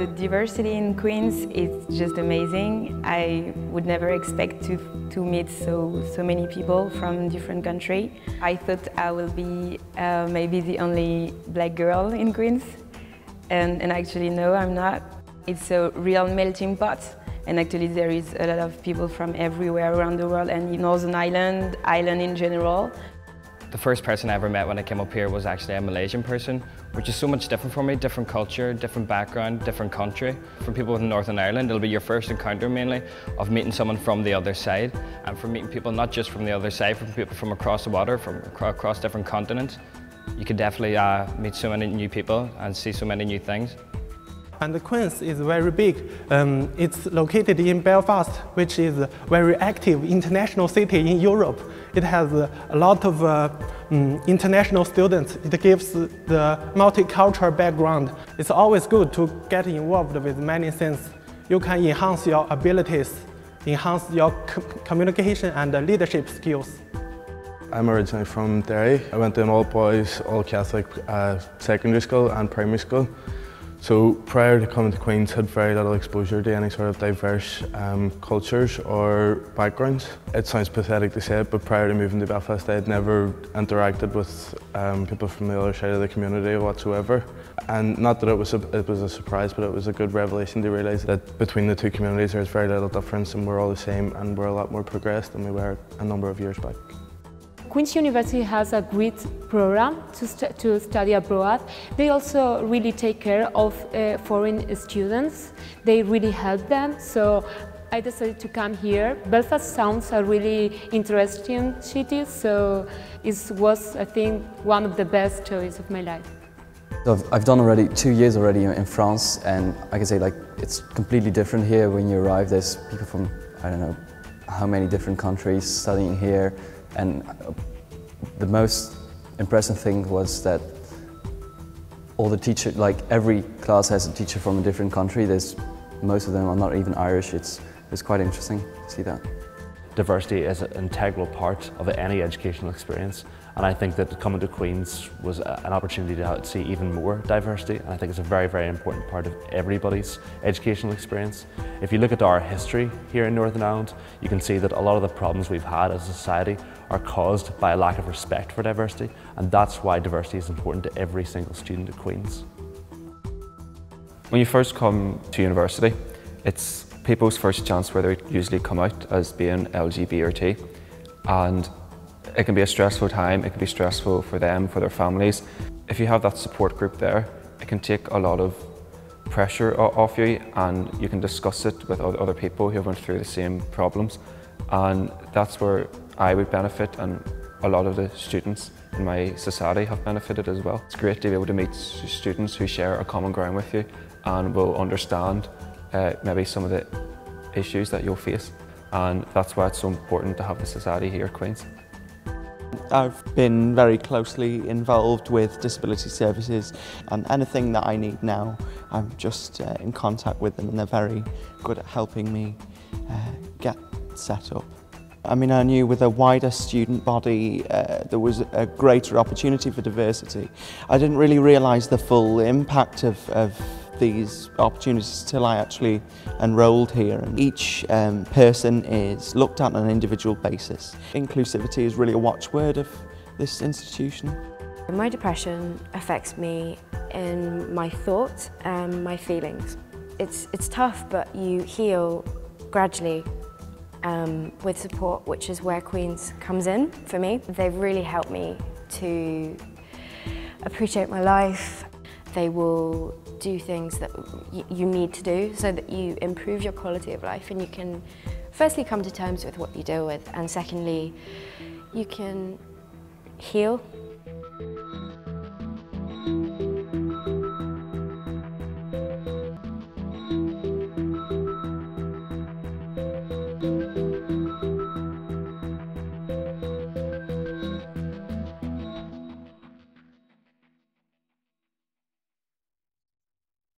The diversity in Queens is just amazing. I would never expect to meet so many people from different countries. I thought I will be maybe the only black girl in Queens, and actually no, I'm not. It's a real melting pot, and actually there is a lot of people from everywhere around the world and in Northern Ireland in general. The first person I ever met when I came up here was actually a Malaysian person, which is so much different for me, different culture, different background, different country. For people in Northern Ireland, it'll be your first encounter mainly of meeting someone from the other side. And for meeting people not just from the other side, from people from across the water, from across different continents, you can definitely meet so many new people and see so many new things. And Queens is very big. It's located in Belfast, which is a very active international city in Europe. It has a lot of international students. It gives the multicultural background. It's always good to get involved with many things. You can enhance your abilities, enhance your communication and leadership skills. I'm originally from Derry. I went to an all-boys, all-Catholic secondary school and primary school. So prior to coming to Queen's, I had very little exposure to any sort of diverse cultures or backgrounds. It sounds pathetic to say it, but prior to moving to Belfast, I had never interacted with people from the other side of the community whatsoever. And not that it was a surprise, but it was a good revelation to realise that between the two communities there's very little difference and we're all the same and we're a lot more progressed than we were a number of years back. Queen's University has a great program to study abroad. They also really take care of foreign students. They really help them. So I decided to come here. Belfast sounds a really interesting city, so it was, I think, one of the best choices of my life. So I've done already 2 years already in France, and I can say it's completely different here when you arrive. There's people from, I don't know how many different countries studying here. And the most impressive thing was that all the teachers, every class has a teacher from a different country. Most of them are not even Irish. It's quite interesting to see that. Diversity is an integral part of any educational experience, and I think that coming to Queen's was an opportunity to see even more diversity, and I think it's a very, very important part of everybody's educational experience. If you look at our history here in Northern Ireland, you can see that a lot of the problems we've had as a society are caused by a lack of respect for diversity, and that's why diversity is important to every single student at Queen's. When you first come to university, it's people's first chance where they usually come out as being LGBT or T, and it can be a stressful time. It can be stressful for them, for their families. If you have that support group there, it can take a lot of pressure off you, and you can discuss it with other people who have went through the same problems, and that's where I would benefit, and a lot of the students in my society have benefited as well. It's great to be able to meet students who share a common ground with you and will understand maybe some of the issues that you'll face, and that's why it's so important to have the society here at Queen's. I've been very closely involved with disability services, and anything that I need now I'm just in contact with them, and they're very good at helping me get set up. I mean, I knew with a wider student body there was a greater opportunity for diversity. I didn't really realise the full impact of these opportunities till I actually enrolled here. And each person is looked at on an individual basis. Inclusivity is really a watchword of this institution. My depression affects me in my thoughts and my feelings. It's tough, but you heal gradually with support, which is where Queen's comes in for me. They've really helped me to appreciate my life. They will do things that you need to do so that you improve your quality of life, and you can firstly come to terms with what you deal with, and secondly you can heal